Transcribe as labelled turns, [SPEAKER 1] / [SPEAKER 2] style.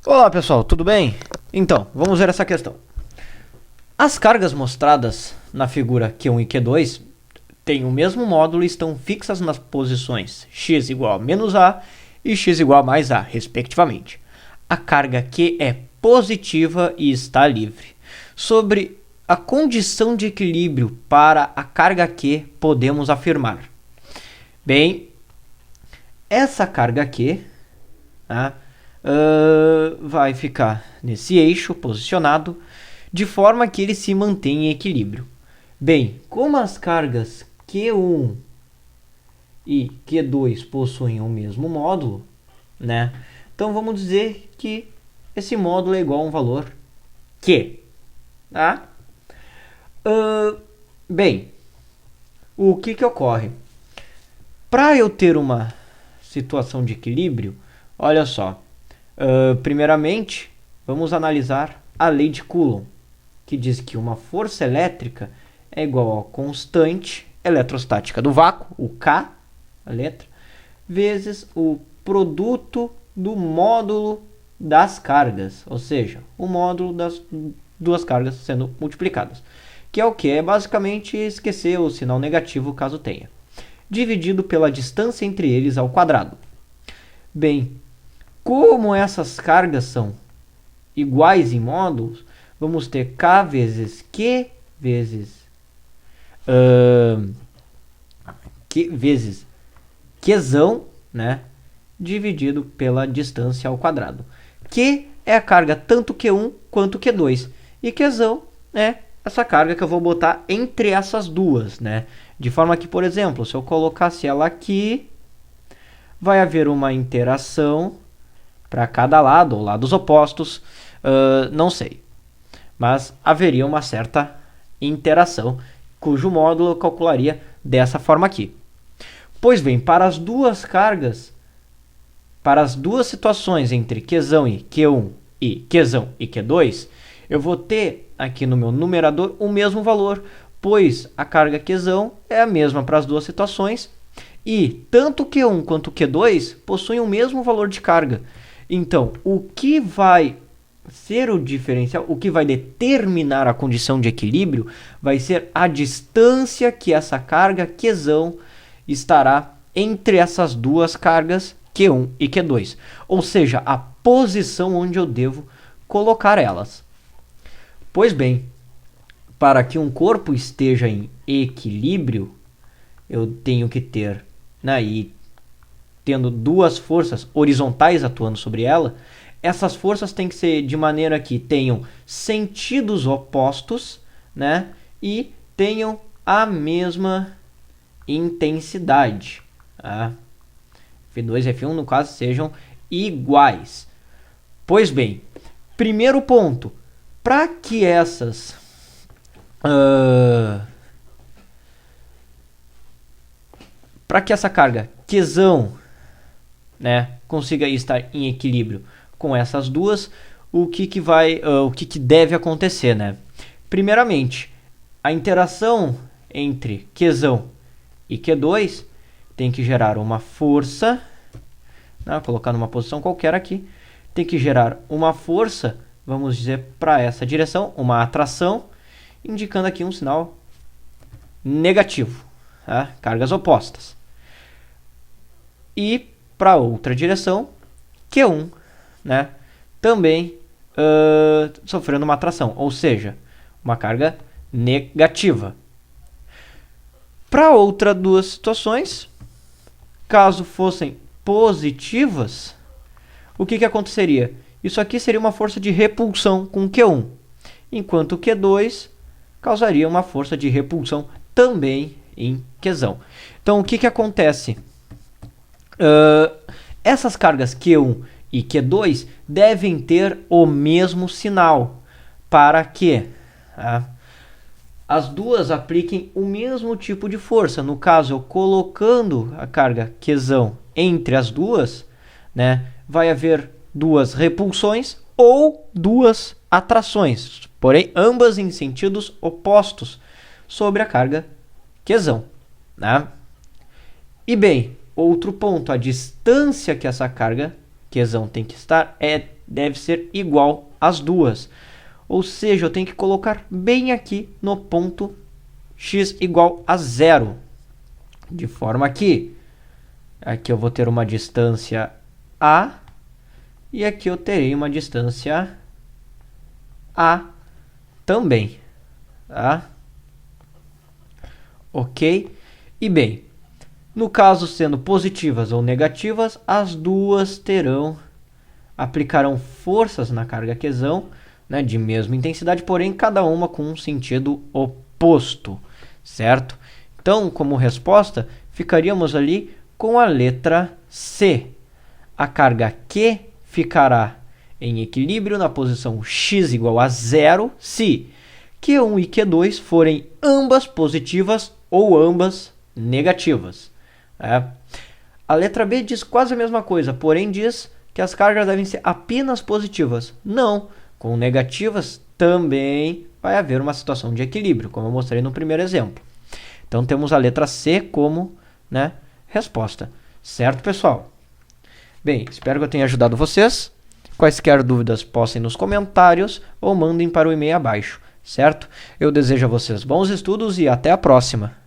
[SPEAKER 1] Olá pessoal, tudo bem? Então, vamos ver essa questão. As cargas mostradas na figura Q1 e Q2 têm o mesmo módulo e estão fixas nas posições x igual a menos A e x igual a mais A, respectivamente. A carga Q é positiva e está livre. Sobre a condição de equilíbrio para a carga Q, podemos afirmar. Bem, essa carga Q, tá? Vai ficar nesse eixo posicionado de forma que ele se mantém em equilíbrio. Bem, como as cargas Q1 e Q2 possuem o mesmo módulo, né? Então vamos dizer que esse módulo é igual a um valor Q, tá? Bem, o que ocorre? Para eu ter uma situação de equilíbrio, olha só. Primeiramente, vamos analisar a lei de Coulomb, que diz que uma força elétrica é igual a constante eletrostática do vácuo, o K, a letra, vezes o produto do módulo das cargas, ou seja, o módulo das duas cargas sendo multiplicadas, que é o que? É basicamente esquecer o sinal negativo caso tenha, dividido pela distância entre eles ao quadrado. Bem, como essas cargas são iguais em módulos, vamos ter K vezes Q vezes Qzão, né, dividido pela distância ao quadrado. Q é a carga tanto Q1 quanto Q2. E Qzão é essa carga que eu vou botar entre essas duas, né? De forma que, por exemplo, se eu colocasse ela aqui, vai haver uma interação para cada lado, ou lados opostos, não sei. Mas haveria uma certa interação, cujo módulo eu calcularia dessa forma aqui. Pois bem, para as duas cargas, para as duas situações entre Qzão e Q1 e Qzão e Q2, eu vou ter aqui no meu numerador o mesmo valor, pois a carga Qzão é a mesma para as duas situações e tanto Q1 quanto Q2 possuem o mesmo valor de carga. Então, o que vai ser o diferencial, o que vai determinar a condição de equilíbrio, vai ser a distância que essa carga Qzão estará entre essas duas cargas Q1 e Q2. Ou seja, a posição onde eu devo colocar elas. Pois bem, para que um corpo esteja em equilíbrio, eu tenho que ter, e tendo duas forças horizontais atuando sobre ela, essas forças têm que ser de maneira que tenham sentidos opostos, né? E tenham a mesma intensidade. Tá? F2 e F1, no caso, sejam iguais. Pois bem, primeiro ponto. Para que essas... para que essa carga Qzão, né, consiga estar em equilíbrio com essas duas, o que deve acontecer, né? Primeiramente, a interação entre Qzão e Q2 tem que gerar uma força, né, vou colocar numa posição qualquer aqui, tem que gerar uma força, vamos dizer, para essa direção, uma atração, indicando aqui um sinal negativo, tá? Cargas opostas. E para outra direção, Q1, né, também sofrendo uma atração, ou seja, uma carga negativa. Para outras duas situações, caso fossem positivas, o que aconteceria? Isso aqui seria uma força de repulsão com Q1, enquanto Q2 causaria uma força de repulsão também em Qzão. Então, o que acontece? Essas cargas Q1 e Q2 devem ter o mesmo sinal para que as duas apliquem o mesmo tipo de força. No caso, eu colocando a carga Qzão entre as duas, né, vai haver duas repulsões ou duas atrações, porém ambas em sentidos opostos sobre a carga Qzão. Né? E bem, outro ponto, a distância que essa carga Qzão tem que estar é deve ser igual às duas. Ou seja, eu tenho que colocar bem aqui no ponto x igual a 0. De forma que aqui eu vou ter uma distância A e aqui eu terei uma distância A também. Tá? Ok? E bem, no caso sendo positivas ou negativas, as duas aplicarão forças na carga quesão, né, de mesma intensidade, porém cada uma com um sentido oposto, certo? Então, como resposta, ficaríamos ali com a letra C. A carga Q ficará em equilíbrio na posição x igual a 0 se Q1 e Q2 forem ambas positivas ou ambas negativas. A letra B diz quase a mesma coisa, porém diz que as cargas devem ser apenas positivas. Não, com negativas também vai haver uma situação de equilíbrio, como eu mostrei no primeiro exemplo. Então temos a letra C como, né, resposta. Certo, pessoal? Bem, espero que eu tenha ajudado vocês. Quaisquer dúvidas, postem nos comentários ou mandem para o e-mail abaixo. Certo? Eu desejo a vocês bons estudos e até a próxima!